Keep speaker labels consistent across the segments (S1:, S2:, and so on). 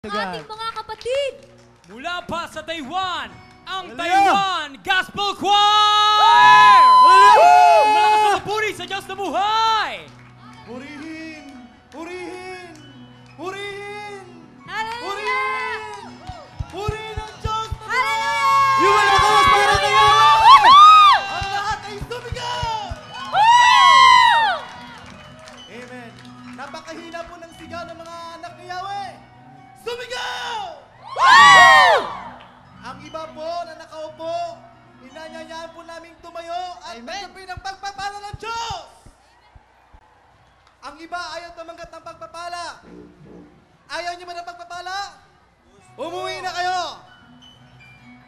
S1: Ating mga kapatid.
S2: Mula pa sa Taiwan, ang
S3: Hallelujah!
S2: Taiwan Gospel Choir! Hallelujah! Malakas na papuri sa Diyos na buhay!
S3: Purihin! Purihin! Purihin!
S1: Hallelujah!
S3: Purihin ang Diyos!
S1: Hallelujah!
S3: Yung mga kawas para na yan! Ang lahat ay sumigaw! Amen. Napakahina po ng sigaw ng mga anak ni Yahweh. Sumigaw! Ang iba po na nakaupo, inanyayaan po naming tumayo at tanggapin ang pagpapala ng Diyos! Ang iba ayaw tumanggap ng pagpapala. Ayaw niyo ba ng pagpapala? Umuwi na kayo!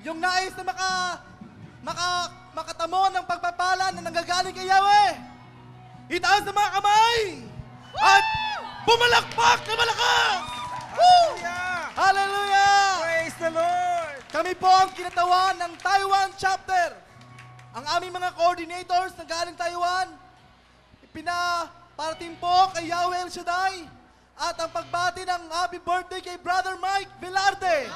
S3: Yung nais na makatamo ng pagpapala na nanggagaling kay Yahweh, itaas ang mga kamay! At pumalakpak na malakas!
S4: Hallelujah!
S3: Hallelujah!
S4: Praise the Lord!
S3: Kami po ang kinatawan ng Taiwan chapter. Ang aming mga coordinators na galing Taiwan, pinaparating po kay Yahweh El Shaddai at ang pagbati ng happy birthday kay Brother Mike Velarde.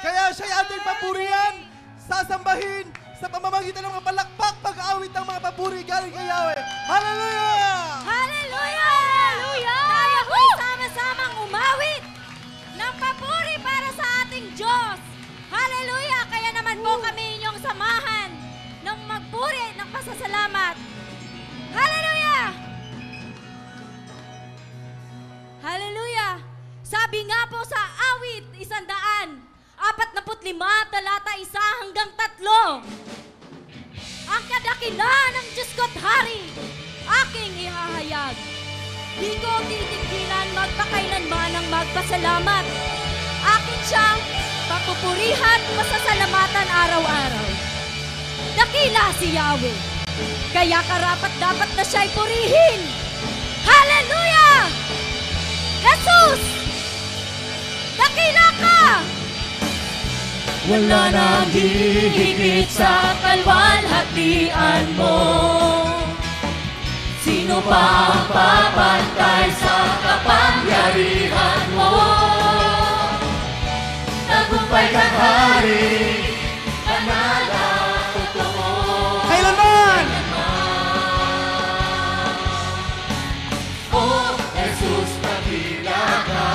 S3: Kaya siya'y ating papurihan, sasambahin sa pamamagitan ng mga palakpak pag-aawit ng mga papuri galing kay Yahweh. Hallelujah!
S1: Hallelujah! Hallelujah! Tayo po'y sama-samang umawit ng papuri para sa ating Diyos. Hallelujah! Kaya naman po kami inyong samahan ng magpuri ng pasasalamat. Hallelujah! Hallelujah! Sabi nga po sa awit 145, talata 1 hanggang 3. Ang kadakilaan ng Diyos ko't hari, aking ihahayag. Di ko titigilan magpakailanman ang magpasalamat. Akin siyang papupurihan, masasalamatan araw-araw. Dakila si Yahweh, kaya karapat dapat na siya'y purihin. Hallelujah! Jesus! Dakila ka!
S2: Wala nang hihigit sa kalwalhatian mo. Sino pa ang papantay sa kapangyarihan mo? Tagumpay kang hari, banal at totoo.
S3: Kailanman!
S2: Oh, Jesus, nakila ka,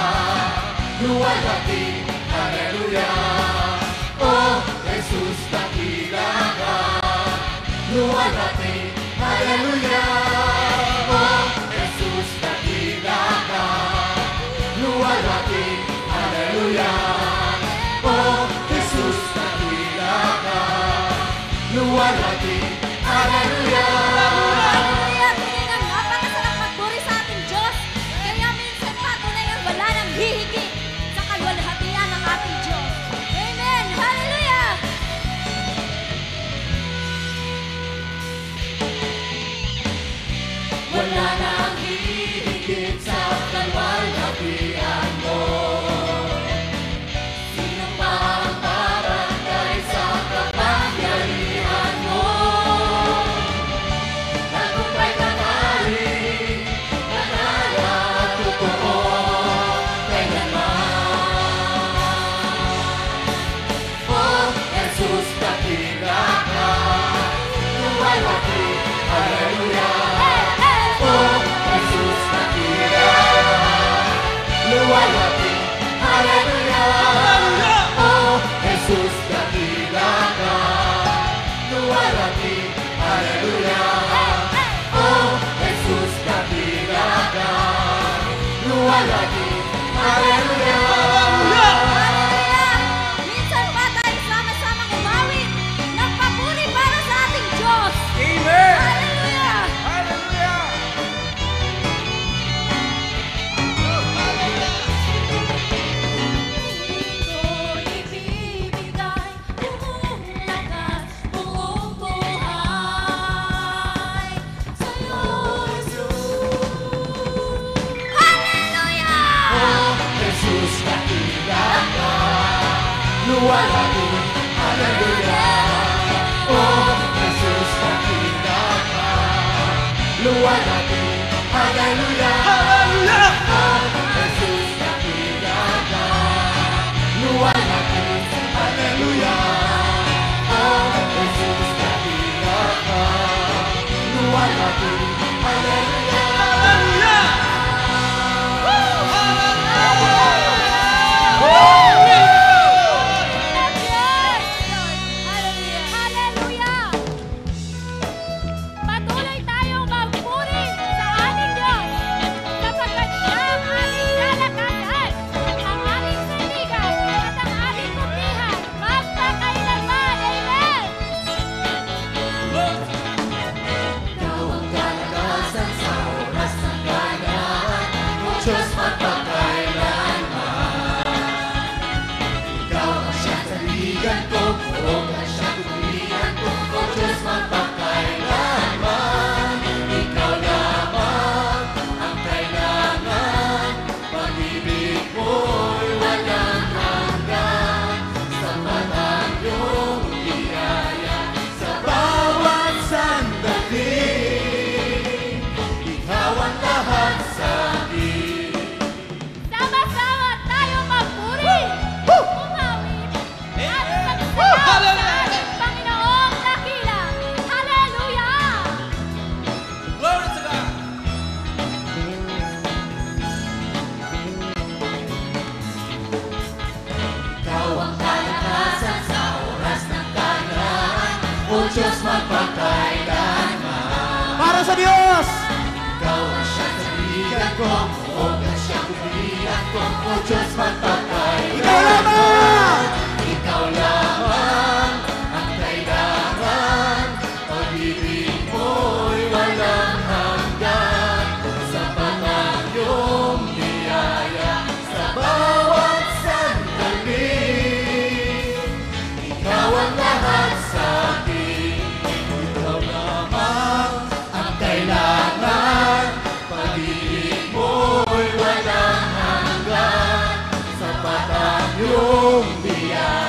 S2: luwalhati, hallelujah. Oh, Jesus, nakila ka, luwalhati, hallelujah. Oh, Jesus, nakila ka, luwalhati, hallelujah. Oh, Jesus, nakila ka, luwalhati, hallelujah.
S1: Hallelujah! Tunay nga napakasarap magpuri sa ating Diyos. Kaya minsan pa tunay ang wala nang hihigit sa kalwalhatian ng ating Diyos. Amen! Hallelujah!
S2: Wala nang hihigit sa kalwalhatian mo. Sino pa ang babantay sa kapangyarihan mo? Tagumpay kang hari, banal at totoo, kailanman. Oh, Jesus, dakila ka, luwalhati, hallelujah. Oh, Jesus, nakila ka, luwalhati, hallelujah. Oh, Jesus, nakila ka, luwalhati, hallelujah. Oh, Jesus, nakila ka, luwalhati, hallelujah.
S1: Hallelujah! Minsan pa tayo sama-samang umawit ng papuri para sa ating Diyos.
S4: Amen!
S1: Hallelujah!
S4: Hallelujah!
S1: Ibibigay buong lakas, buong buhay sa'yo, Jesus. Hallelujah!
S2: Oh, Jesus, nakila ka, luwalhati, hallelujah. Oh, Jesus, nakila ka, luwalhati, hallelujah.
S3: Hallelujah!
S2: Oh, Jesus, nakila ka,
S3: huwag na siyang purihan ko, O Diyos magpakailanman. Ikaw lamang ang kailangan, pag-ibig mo'y walang hanggan. Sapat ang iyong biyaya sa bawat sandali. Ikaw ang lahat sa akin.
S1: Sama-sama tayo magpuri, umawit, at magsayaw sa ating Panginoong dakila. Hallelujah!
S2: Glory to God!
S3: Ikaw ang kalakasan sa oras ng kanan, O Diyos magpakailanman.
S5: Para sa Diyos!
S3: Ikaw ang siyang kaibigan ko, huwag na siyang purihan ko, O Diyos magpakailanman.
S5: Ikaw lamang!
S3: Ikaw lamang ang kailangan, pag-ibig mo'y walang hanggan. Sapat ang iyong biyaya sa bawat sandali. Ikaw ang lahat sa akin. Ikaw lamang ang kailangan, pag-ibig mo'y walang hanggan. Sapat ang iyong biyaya